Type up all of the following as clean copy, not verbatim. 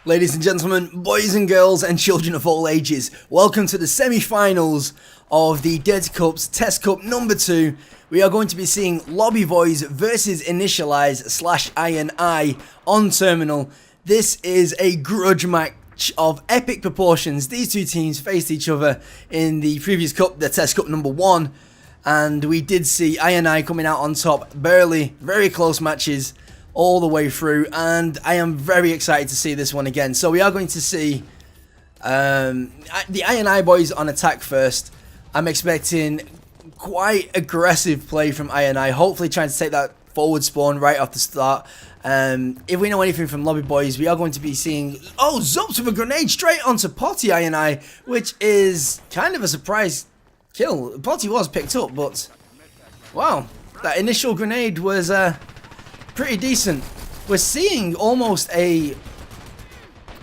Ladies and gentlemen, boys and girls and children of all ages, welcome to the semi-finals of the Dirty Cups Test Cup number 2. We are going to be seeing Lobby Boys versus Initialize / INI on Terminal. This is a grudge match of epic proportions. These two teams faced each other in the previous cup, the Test Cup number 1, and we did see INI coming out on top barely, very close matches all the way through, and I am very excited to see this one again. So we are going to see the INI boys on attack first. I'm expecting quite aggressive play from INI, hopefully trying to take that forward spawn right off the start. If we know anything from Lobby Boys, we are going to be seeing, oh, Zups with a grenade straight onto Potty INI, which is kind of a surprise kill. Potty was picked up, but wow, that initial grenade was pretty decent. We're seeing almost a...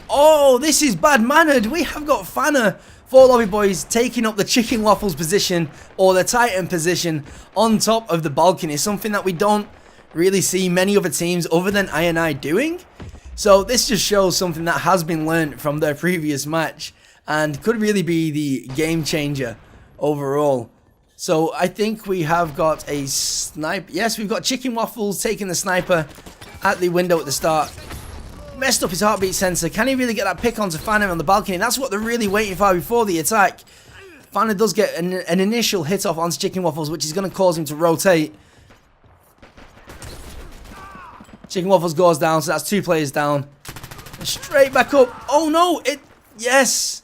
Oh, this is bad-mannered. We have got Fanner for Lobby Boys taking up the Chicken Waffles position, or the Titan position, on top of the balcony. Something that we don't really see many other teams other than INI doing. So this just shows something that has been learned from their previous match, and could really be the game changer overall. So I think we have got a sniper. Yes, we've got Chicken Waffles taking the sniper at the window at the start. Messed up his heartbeat sensor. Can he really get that pick onto Fanner on the balcony? That's what they're really waiting for before the attack. Fanner does get an initial hit off onto Chicken Waffles, which is going to cause him to rotate. Chicken Waffles goes down, so that's 2 players down. Straight back up. Oh no, yes.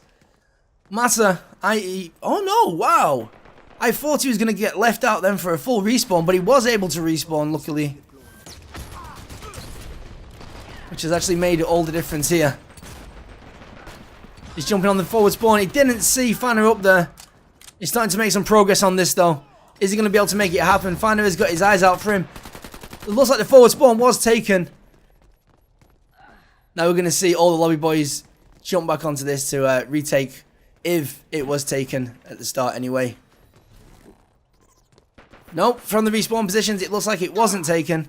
Massa, oh no, wow. I thought he was going to get left out then for a full respawn, but he was able to respawn, luckily. Which has actually made all the difference here. He's jumping on the forward spawn. He didn't see Fanner up there. He's starting to make some progress on this, though. Is he going to be able to make it happen? Fanner has got his eyes out for him. It looks like the forward spawn was taken. Now we're going to see all the Lobby Boys jump back onto this to retake, if it was taken at the start anyway. Nope, from the respawn positions, it looks like it wasn't taken.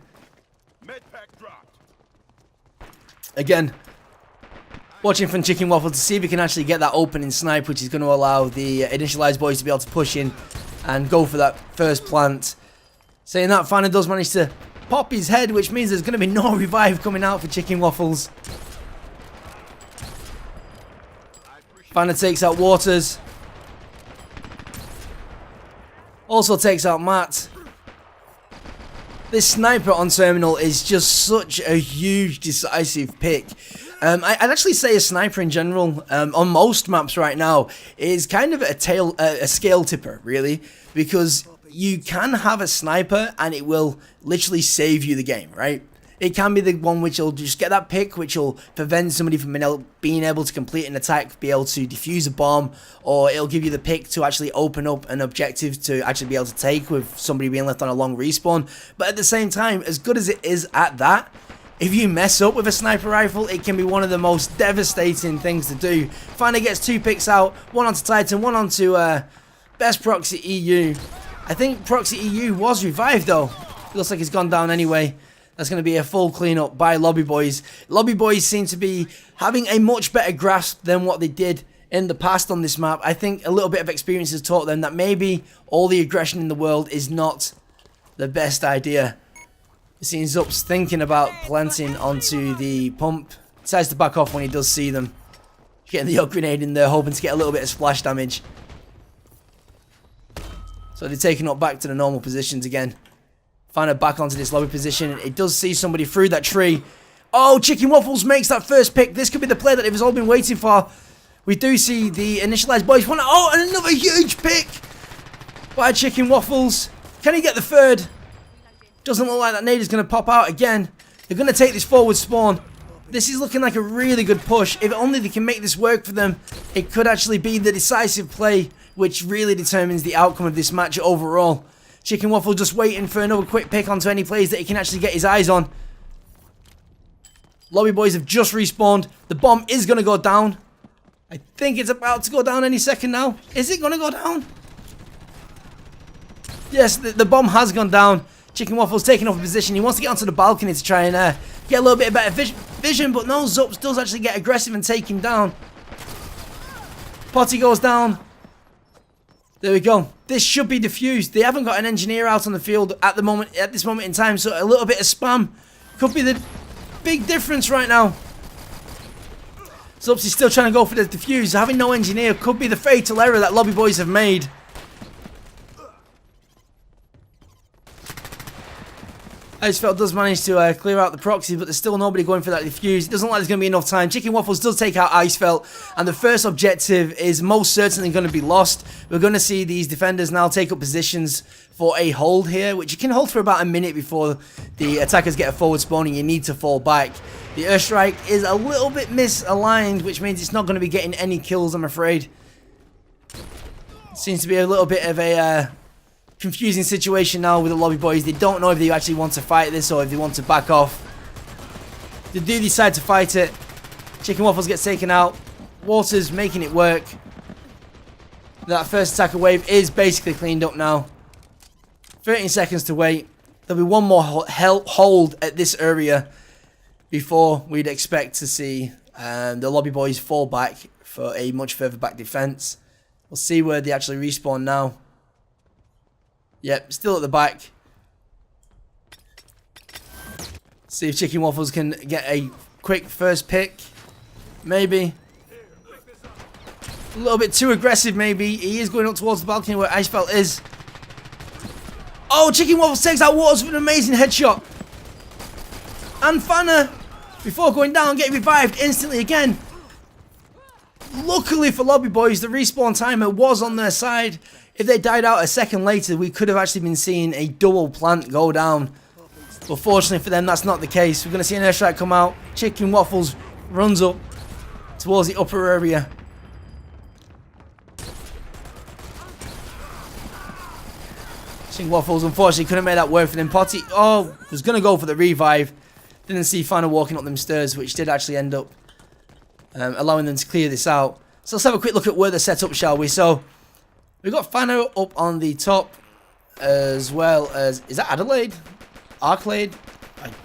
Again, watching from Chicken Waffle to see if he can actually get that opening snipe, which is going to allow the Initialized boys to be able to push in and go for that first plant. Saying that, Fanner does manage to pop his head, which means there's going to be no revive coming out for Chicken Waffles. Fanner takes out Waters. Also takes out Matt. This sniper on Terminal is just such a huge, decisive pick. I'd actually say a sniper in general, on most maps right now, is kind of a scale tipper, really. Because you can have a sniper and it will literally save you the game, right? It can be the one which will just get that pick, which will prevent somebody from being able to complete an attack, be able to defuse a bomb, or it'll give you the pick to actually open up an objective to actually be able to take with somebody being left on a long respawn. But at the same time, as good as it is at that, if you mess up with a sniper rifle, it can be one of the most devastating things to do. Fanner gets 2 picks out, one onto Titan, one onto Best Proxy EU. I think Proxy EU was revived though. It looks like he's gone down anyway. That's going to be a full cleanup by Lobby Boys. Lobby Boys seem to be having a much better grasp than what they did in the past on this map. I think a little bit of experience has taught them that maybe all the aggression in the world is not the best idea. It seems Zups thinking about planting onto the pump. Decides to back off when he does see them. Getting the grenade in there, hoping to get a little bit of splash damage. So they're taking up back to the normal positions again. Fanner back onto this lobby position. It does see somebody through that tree. Oh, Chicken Waffles makes that first pick. This could be the play that they've all been waiting for. We do see the Initialized boys. Oh, and another huge pick by Chicken Waffles. Can he get the third? Doesn't look like that nade is going to pop out again. They're going to take this forward spawn. This is looking like a really good push. If only they can make this work for them, it could actually be the decisive play, which really determines the outcome of this match overall. Chicken Waffle just waiting for another quick pick onto any plays that he can actually get his eyes on. Lobby Boys have just respawned. The bomb is going to go down. I think it's about to go down any second now. Is it going to go down? Yes, the bomb has gone down. Chicken Waffle's taking off a position. He wants to get onto the balcony to try and get a little bit of better vision, but no, Zups does actually get aggressive and take him down. Potty goes down. There we go. This should be defused. They haven't got an engineer out on the field at this moment in time, so a little bit of spam could be the big difference right now. Zups is still trying to go for the defuse. Having no engineer could be the fatal error that Lobby Boys have made. Icefeld does manage to clear out the proxy, but there's still nobody going for that defuse. It doesn't look like there's going to be enough time. Chicken Waffles does take out Icefeld, and the first objective is most certainly going to be lost. We're going to see these defenders now take up positions for a hold here, which you can hold for about a minute before the attackers get a forward spawn and you need to fall back. The airstrike is a little bit misaligned, which means it's not going to be getting any kills, I'm afraid. Seems to be a little bit of a confusing situation now with the Lobby Boys. They don't know if they actually want to fight this or if they want to back off. They do decide to fight it. Chicken Waffles gets taken out. Waters making it work. That first attacker wave is basically cleaned up now. 13 seconds to wait. There'll be one more hold at this area before we'd expect to see the Lobby Boys fall back for a much further back defense. We'll see where they actually respawn now. Yep, still at the back. See if Chicken Waffles can get a quick first pick. Maybe. A little bit too aggressive, maybe. He is going up towards the balcony where Icefeld is. Oh, Chicken Waffles takes out Waters with an amazing headshot. And Fanner, before going down, getting revived instantly again. Luckily for Lobby Boys, the respawn timer was on their side. If they died out a second later, we could have actually been seeing a double plant go down. But fortunately for them, that's not the case. We're going to see an airstrike come out. Chicken Waffles runs up towards the upper area. Chicken Waffles unfortunately couldn't make that work for them. Potty, was going to go for the revive. Didn't see Fanner walking up them stairs, which did actually end up allowing them to clear this out. So let's have a quick look at where they're set up, shall we? So we've got Fanner up on the top, as well as, is that Adelaide? Arclade?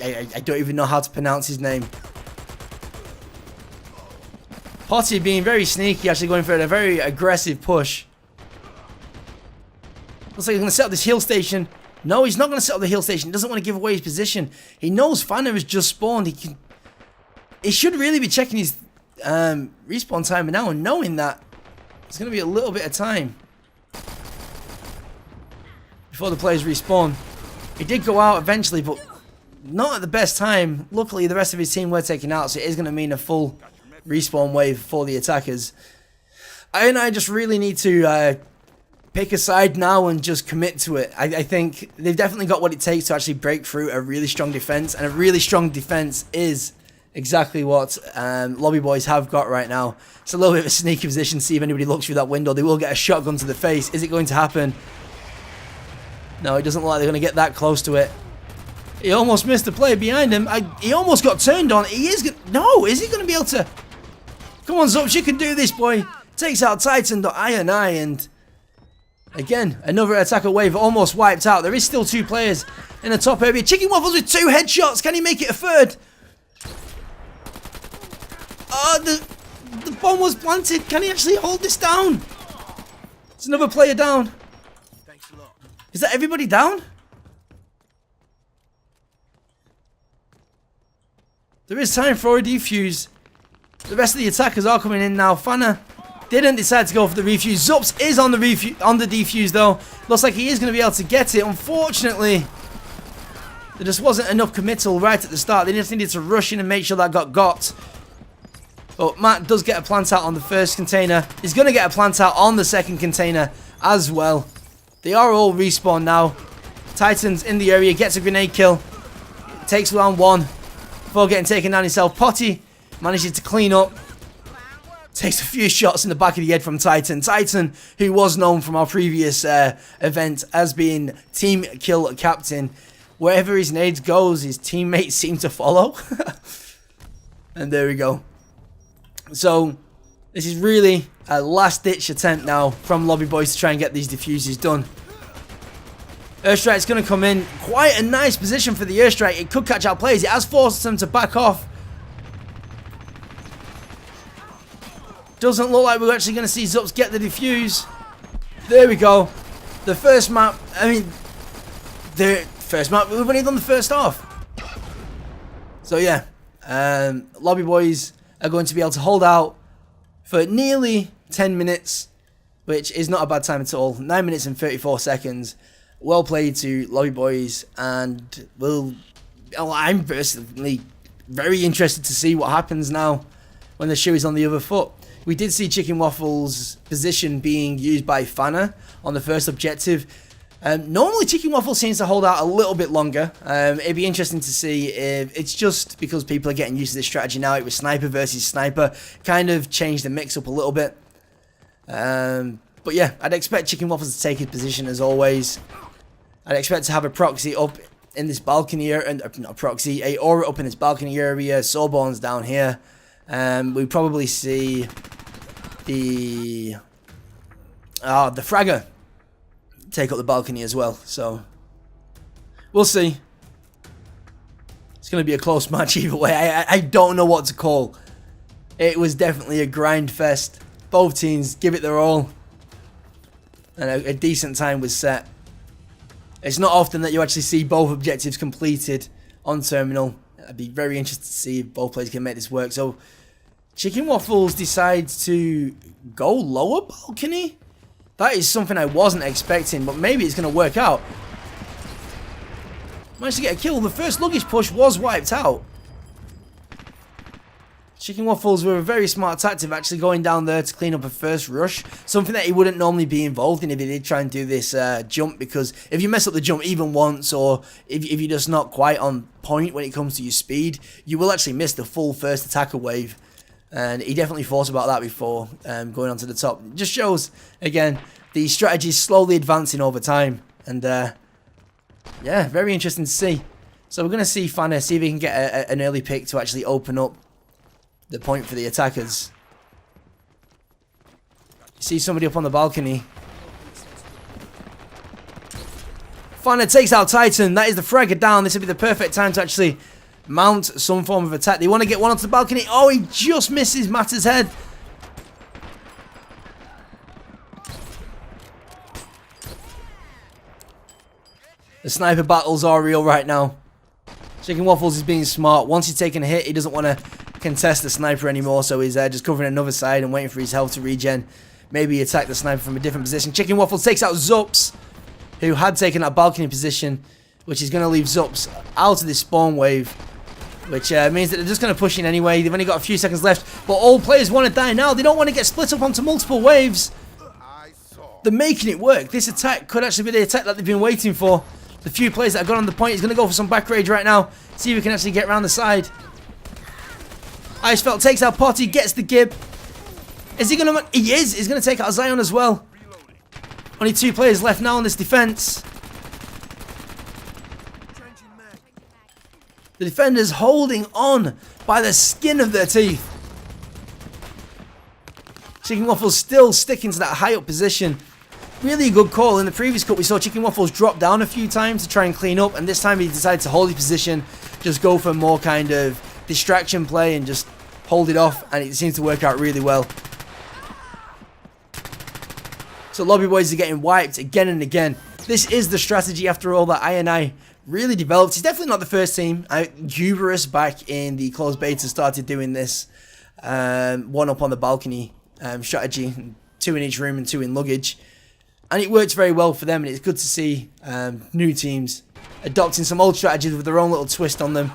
I don't even know how to pronounce his name. Potty being very sneaky, actually going for a very aggressive push. Looks like he's going to set up this hill station. No, he's not going to set up the hill station. He doesn't want to give away his position. He knows Fanner has just spawned. He should really be checking his respawn timer now and knowing that there's going to be a little bit of time before the players respawn. He did go out eventually, but not at the best time. Luckily, the rest of his team were taken out, so it is going to mean a full respawn wave for the attackers. I just really need to pick a side now and just commit to it. I think they've definitely got what it takes to actually break through a really strong defense, and a really strong defense is exactly what Lobby Boys have got right now. It's a little bit of a sneaky position. See if anybody looks through that window. They will get a shotgun to the face. Is it going to happen? No, it doesn't look like they're going to get that close to it. He almost missed the player behind him. He almost got turned on. He is no, is he going to be able to? Come on, Zups, you can do this, boy. Takes out Titan.I and again, another attacker wave almost wiped out. There is still two players in the top area. Chicken Waffles with 2 headshots. Can he make it a third? The bomb was planted. Can he actually hold this down? There's another player down. Is that everybody down? There is time for a defuse. The rest of the attackers are coming in now. Fanner didn't decide to go for the refuse. Zups is on the defuse though. Looks like he is going to be able to get it. Unfortunately, there just wasn't enough committal right at the start. They just needed to rush in and make sure that got. But Matt does get a plant out on the first container. He's going to get a plant out on the second container as well. They are all respawned now. Titan's in the area, gets a grenade kill. Takes round 1 before getting taken down himself. Potty manages to clean up. Takes a few shots in the back of the head from Titan. Titan, who was known from our previous event as being team kill captain. Wherever his nades goes, his teammates seem to follow. And there we go. So, this is really a last-ditch attempt now from Lobby Boys to try and get these diffusers done. Airstrike's going to come in. Quite a nice position for the airstrike. It could catch out players. It has forced them to back off. Doesn't look like we're actually going to see Zups get the defuse. There we go. The first map, we've only done the first half. So yeah, Lobby Boys are going to be able to hold out for nearly 10 minutes, which is not a bad time at all. 9 minutes and 34 seconds. Well played to Lobby Boys, and I'm personally very interested to see what happens now when the shoe is on the other foot. We did see Chicken Waffles' position being used by Fanner on the first objective. Normally Chicken Waffles seems to hold out a little bit longer. It'd be interesting to see if it's just because people are getting used to this strategy now. It was sniper versus sniper, kind of changed the mix up a little bit. But yeah, I'd expect Chicken Waffles to take his position as always. I'd expect to have a proxy up in this balcony area, and not a proxy, a aura up in this balcony area, Sawbones down here. We probably see the Fragger take up the balcony as well, so we'll see. It's going to be a close match either way. I don't know what to call. It was definitely a grind fest. Both teams give it their all, and a decent time was set. It's not often that you actually see both objectives completed on Terminal. I'd be very interested to see if both players can make this work. So Chicken Waffles decides to go lower balcony. That is something I wasn't expecting, but maybe it's going to work out. Managed to get a kill. The first luggage push was wiped out. Chicken Waffles were a very smart tactic, actually going down there to clean up a first rush. Something that he wouldn't normally be involved in if he did try and do this jump, because if you mess up the jump even once, or if you're just not quite on point when it comes to your speed, you will actually miss the full first attacker wave. And he definitely thought about that before going on to the top. It just shows, again, the strategy is slowly advancing over time. And yeah, very interesting to see. So we're going to see Fanner, see if he can get an early pick to actually open up the point for the attackers. You see somebody up on the balcony. Fanner takes out Titan. That is the Fragger down. This would be the perfect time to actually mount some form of attack. They want to get one onto the balcony. Oh, he just misses Matter's head. The sniper battles are real right now. Chicken Waffles is being smart. Once he's taken a hit, he doesn't want to contest the sniper anymore, so he's just covering another side and waiting for his health to regen. Maybe attack the sniper from a different position. Chicken Waffles takes out Zups, who had taken that balcony position, which is going to leave Zups out of this spawn wave, which means that they're just going to push in anyway. They've only got a few seconds left, but all players want to die now. They don't want to get split up onto multiple waves. They're making it work. This attack could actually be the attack that they've been waiting for. The few players that have got on the point is going to go for some back rage right now. See if we can actually get around the side. Icefelt takes out Potty, gets the gib. Is he going to... He is. He's going to take out Zion as well. Only 2 players left now on this defense. The defenders holding on by the skin of their teeth. Chicken Waffles still sticking to that high up position. Really good call. In the previous cut, we saw Chicken Waffles drop down a few times to try and clean up, and this time he decided to hold his position, just go for more kind of distraction play and just hold it off, and it seems to work out really well. So Lobby Boys are getting wiped again and again. This is the strategy, after all, that I really developed. He's definitely not the first team. Hubris back in the closed beta started doing this one up on the balcony strategy, 2 in each room and 2 in luggage. And it works very well for them, and it's good to see new teams adopting some old strategies with their own little twist on them.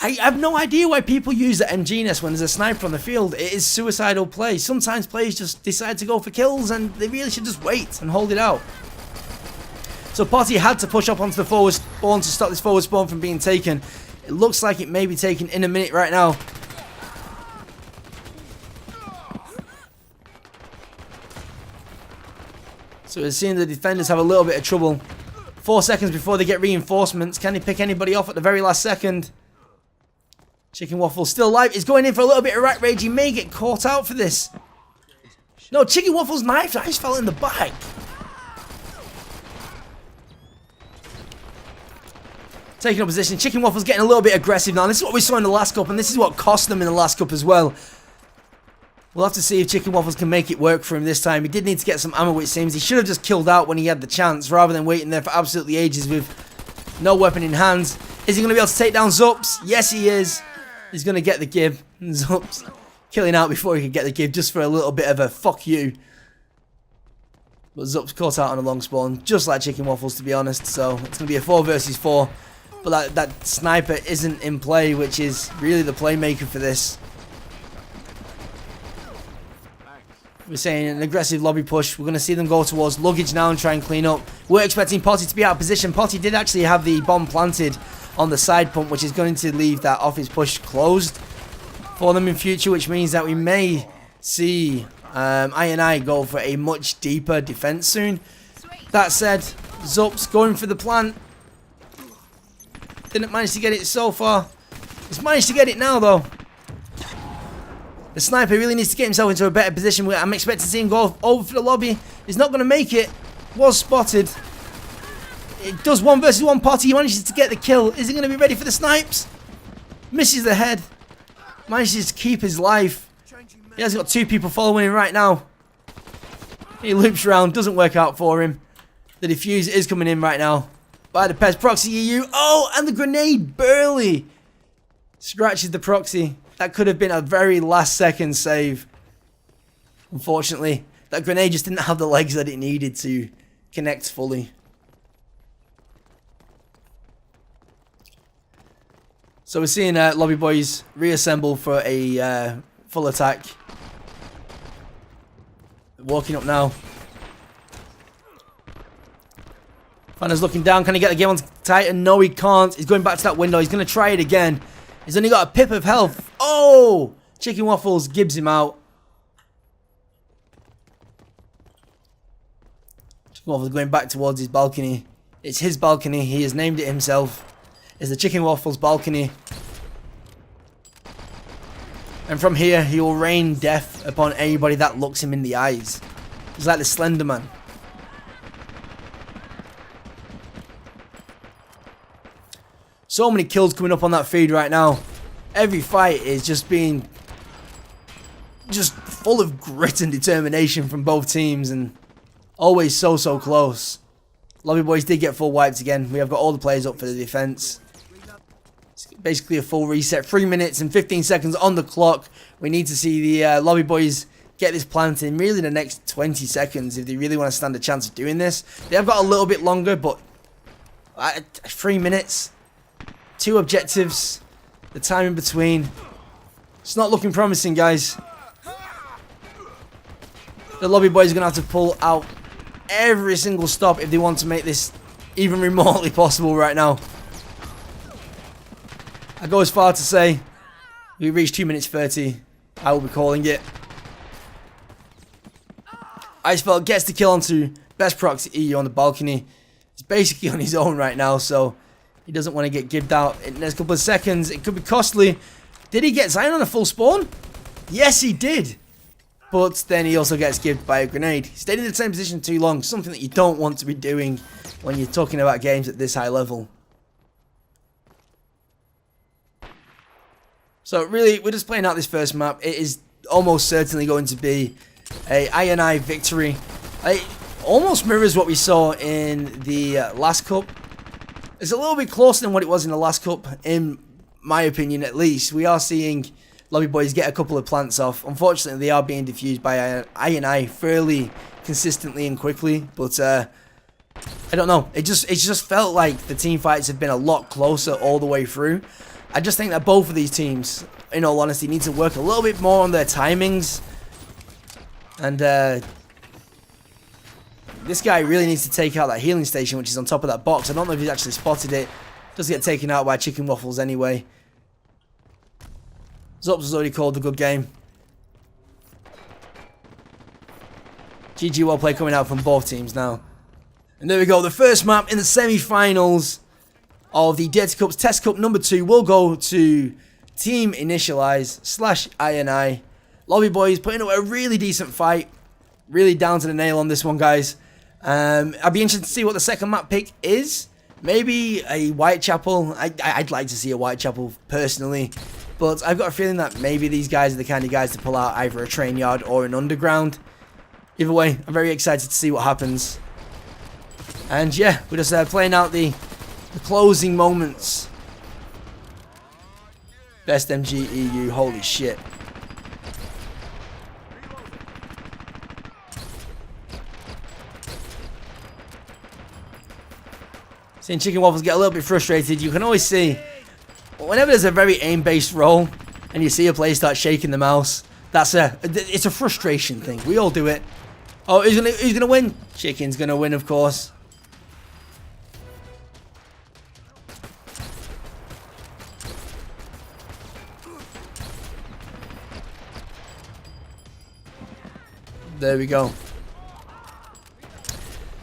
I have no idea why people use the MG-ness when there's a sniper on the field. It is suicidal play. Sometimes players just decide to go for kills, and they really should just wait and hold it out. So Potty had to push up onto the forward spawn to stop this forward spawn from being taken. It looks like it may be taken in a minute right now. So we're seeing the defenders have a little bit of trouble. 4 seconds before they get reinforcements. Can he pick anybody off at the very last second? Chicken Waffles still alive. He's going in for a little bit of rack rage. He may get caught out for this. No, Chicken Waffles knife fell in the back. taking up position. Chicken Waffles getting a little bit aggressive now. This is what we saw in the last cup, and this is what cost them in the last cup as well. We'll have to see if Chicken Waffles can make it work for him this time. He did need to get some ammo, it seems. He should have just killed out when he had the chance, rather than waiting there for absolutely ages with no weapon in hand. Is he going to be able to take down Zups? Yes, he is. He's going to get the give. Zups killing out before he could get the give, just for a little bit of a fuck you. But Zups caught out on a long spawn, just like Chicken Waffles, to be honest. So it's going to be a 4 versus 4. But that sniper isn't in play, which is really the playmaker for this. We're saying an aggressive lobby push. We're going to see them go towards luggage now and try and clean up. We're expecting Potty to be out of position. Potty did actually have the bomb planted on the side pump, which is going to leave that office push closed for them in future, which means that we may see I go for a much deeper defense soon. That said, Zups going for the plant. Didn't manage to get it so far. He's managed to get it now, though. The sniper really needs to get himself into a better position. I'm expecting to see him go over for the lobby. He's not going to make it. Was spotted. It does 1 versus 1 Potty. He manages to get the kill. Is he going to be ready for the snipes? Misses the head. Manages to keep his life. He has got 2 people following him right now. He loops around. Doesn't work out for him. The defuse is coming in right now by the Pez Proxy EU. Oh, and the grenade barely scratches the proxy. That could have been a very last second save. Unfortunately, that grenade just didn't have the legs that it needed to connect fully. So we're seeing Lobby Boys reassemble for a full attack. Walking up now. Fanna's looking down. Can he get the game on Titan? No, he can't. He's going back to that window. He's going to try it again. He's only got a pip of health. Oh! Chicken Waffles gives him out. Chicken Waffles going back towards his balcony. It's his balcony. He has named it himself. It's the Chicken Waffles balcony. And from here, he will rain death upon anybody that looks him in the eyes. He's like the Slender Man. So many kills coming up on that feed right now. Every fight is just full of grit and determination from both teams, and always so close. Lobby Boys did get full wipes again. We have got all the players up for the defense. It's basically a full reset. 3 minutes and 15 seconds on the clock. We need to see the Lobby Boys get this planted in really the next 20 seconds if they really want to stand a chance of doing this. They have got a little bit longer, but 3 minutes. 2 objectives, the time in between. It's not looking promising, guys. The Lobby Boys are going to have to pull out every single stop if they want to make this even remotely possible right now. I go as far to say we reached 2 minutes 30. I will be calling it. Icefeld gets the kill onto Best Proxy EU on the balcony. He's basically on his own right now, so he doesn't want to get gibbed out in the next couple of seconds. It could be costly. Did he get Zion on a full spawn? Yes, he did. But then he also gets gibbed by a grenade. He stayed in the same position too long. Something that you don't want to be doing when you're talking about games at this high level. So really, we're just playing out this first map. It is almost certainly going to be a I victory. It almost mirrors what we saw in the last cup. It's a little bit closer than what it was in the last cup, in my opinion at least. We are seeing Lobby Boys get a couple of plants off. Unfortunately, they are being defused by I fairly consistently and quickly. But I don't know. It just felt like the team fights have been a lot closer all the way through. I just think that both of these teams, in all honesty, need to work a little bit more on their timings. And this guy really needs to take out that healing station, which is on top of that box. I don't know if he's actually spotted it. Does get taken out by Chicken Waffles anyway. Zops has already called a good game. GG well play coming out from both teams now. And there we go. The first map in the semi-finals of the Dirty Cups Test Cup number 2 will go to Team Initialize / I. Lobby Boys putting up a really decent fight. Really down to the nail on this one, guys. I'd be interested to see what the second map pick is. Maybe a Whitechapel. I'd like to see a Whitechapel personally, but I've got a feeling that maybe these guys are the kind of guys to pull out either a train yard or an underground. Either way, I'm very excited to see what happens. And yeah, we're just playing out the closing moments. Best MG EU, holy shit. Seeing Chicken Waffles get a little bit frustrated, you can always see whenever there's a very aim-based roll and you see a player start shaking the mouse, it's a frustration thing. We all do it. Oh, who's gonna win? Chicken's gonna win, of course. There we go.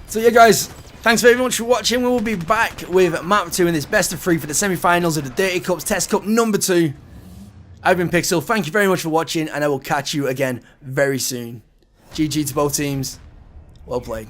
So yeah, guys. Thanks very much for watching. We will be back with map 2 in this best of 3 for the semi-finals of the Dirty Cups Test Cup number 2. I've been Pixel. Thank you very much for watching, and I will catch you again very soon. GG to both teams. Well played.